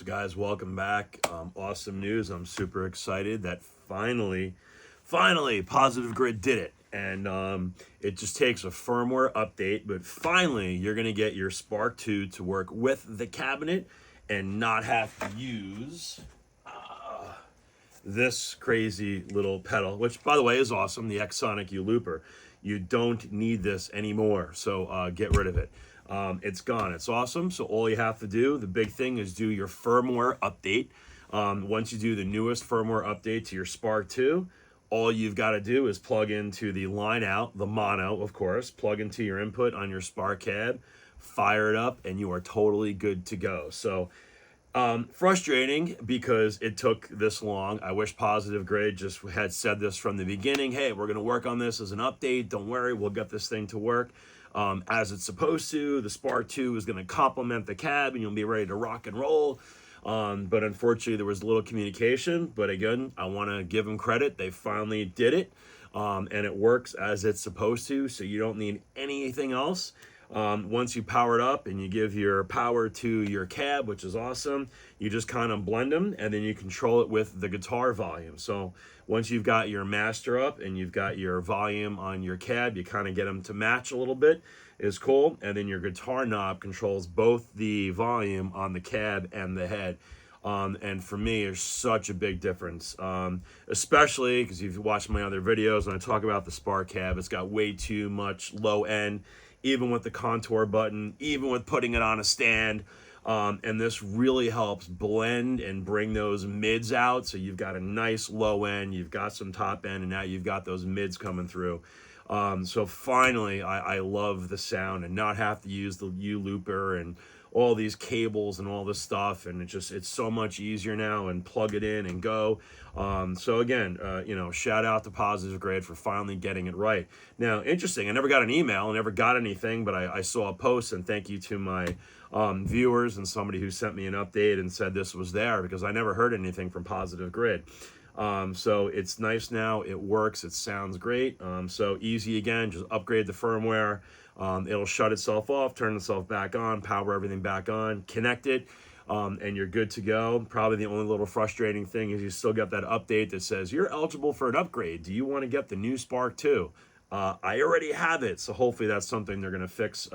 So guys, welcome back. Awesome news. I'm super excited that finally Positive Grid did it. And it just takes a firmware update, but finally you're going to get your Spark 2 to work with the cabinet and not have to use this crazy little pedal, which by the way is awesome, the X-Sonic U Looper. You don't need this anymore, so get rid of it. It's gone. It's awesome. So all you have to do, the big thing, is do your firmware update. Once you do the newest firmware update to your Spark 2, all you've got to do is plug into the line out, the mono, of course, plug into your input on your Spark cab, fire it up, and you are totally good to go. So frustrating because it took this long. I wish Positive Grid just had said this from the beginning. Hey, we're going to work on this as an update. Don't worry, we'll get this thing to work as it's supposed to. The Spark 2 is going to complement the cab and you'll be ready to rock and roll. But unfortunately, there was little communication. But again, I want to give them credit. They finally did it, and it works as it's supposed to. So you don't need anything else. Once you power it up and you give your power to your cab, which is awesome, you just kind of blend them and then you control it with the guitar volume. So once you've got your master up and you've got your volume on your cab, you kind of get them to match a little bit, is cool. And then your guitar knob controls both the volume on the cab and the head. And for me, there's such a big difference, especially because if you watch my other videos when I talk about the Spark cab, it's got way too much low end, even with the contour button, even with putting it on a stand. And this really helps blend and bring those mids out. So you've got a nice low end, you've got some top end, and now you've got those mids coming through. So finally, I love the sound and not have to use the U Looper and all these cables and all this stuff. And it's so much easier now, and plug it in and go. So again, shout out to Positive Grid for finally getting it right. Now, interesting, I never got an email, I never got anything, but I saw a post, and thank you to my viewers and somebody who sent me an update and said this was there, because I never heard anything from Positive Grid. So it's nice now, it works, it sounds great. So easy again, just upgrade the firmware. It'll shut itself off, turn itself back on, power everything back on, connect it, and you're good to go. Probably the only little frustrating thing is you still got that update that says you're eligible for an upgrade. Do you want to get the new Spark 2? I already have it, so hopefully that's something they're going to fix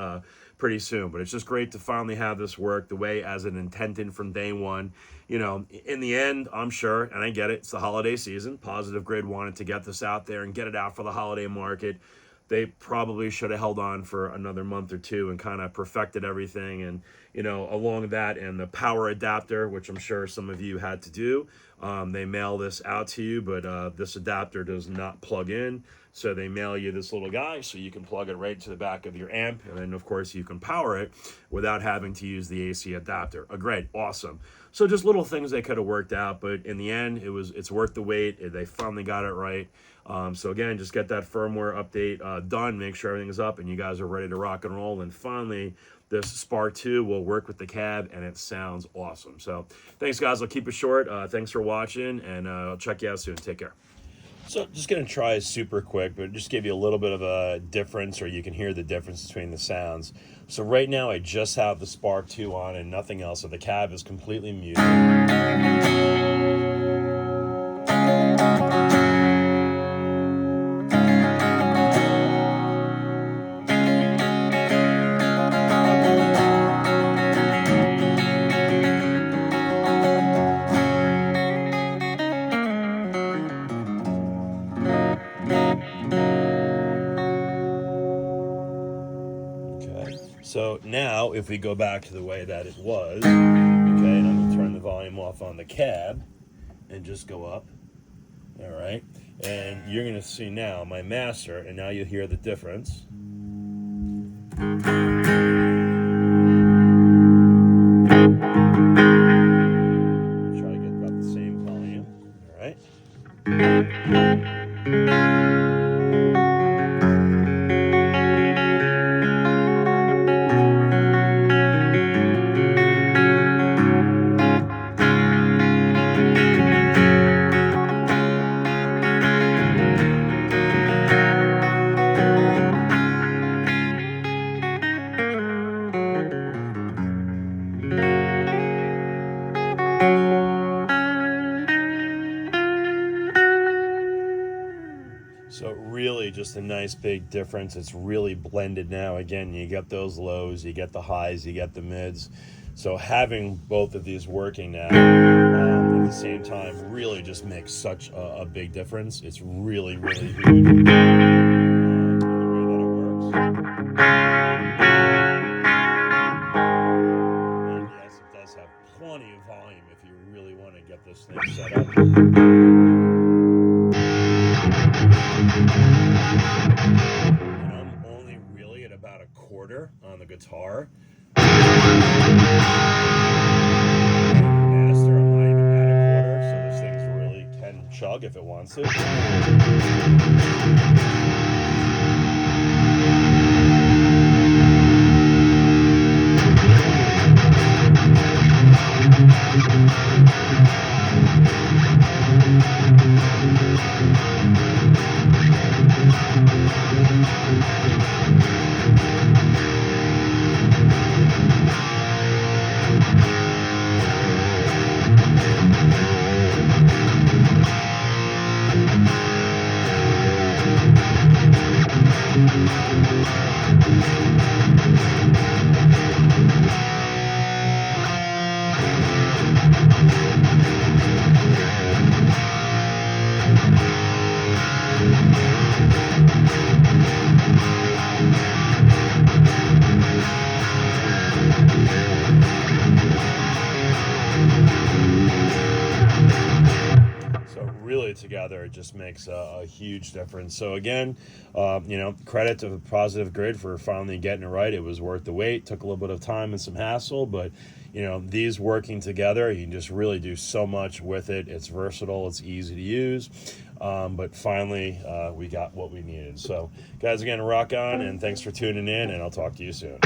pretty soon. But it's just great to finally have this work the way as it intended from day one. In the end, I'm sure, and I get it, it's the holiday season. Positive Grid wanted to get this out there and get it out for the holiday market. They probably should have held on for another month or two and kind of perfected everything. And, along that and the power adapter, which I'm sure some of you had to do, they mail this out to you, but this adapter does not plug in. So they mail you this little guy so you can plug it right to the back of your amp. And then, of course, you can power it without having to use the AC adapter. Great, awesome. So just little things they could have worked out, but in the end, it's worth the wait. They finally got it right. So again, just get that firmware update done, make sure everything's up, and you guys are ready to rock and roll. And finally, this Spark 2 will work with the cab, and it sounds awesome. So thanks, guys. I'll keep it short. Thanks for watching, and I'll check you out soon. Take care. So just going to try super quick, but just give you a little bit of a difference, or you can hear the difference between the sounds. So right now, I just have the Spark 2 on and nothing else, so the cab is completely muted. So now, if we go back to the way that it was, okay, and I'm going to turn the volume off on the cab and just go up, all right, and you're going to see now my master, and now you hear the difference. Try to get about the same volume, all right. really just a nice big difference. It's really blended now. Again, you get those lows, you get the highs, you get the mids. So having both of these working now at the same time really just makes such a big difference. It's really, really huge in the way that it works. And yes, it does have plenty of volume if you really want to get this thing set up. And I'm only really at about a quarter on the guitar. Master, I'm not even at a quarter, so this thing's really can chug if it wants to. Really together it just makes a huge difference. So again, credit to Positive Grid for finally getting it right. It was worth the wait. Took a little bit of time and some hassle, but these working together, you can just really do so much with it. It's versatile, it's easy to use, but finally we got what we needed. So guys, again, rock on, and thanks for tuning in, and I'll talk to you soon.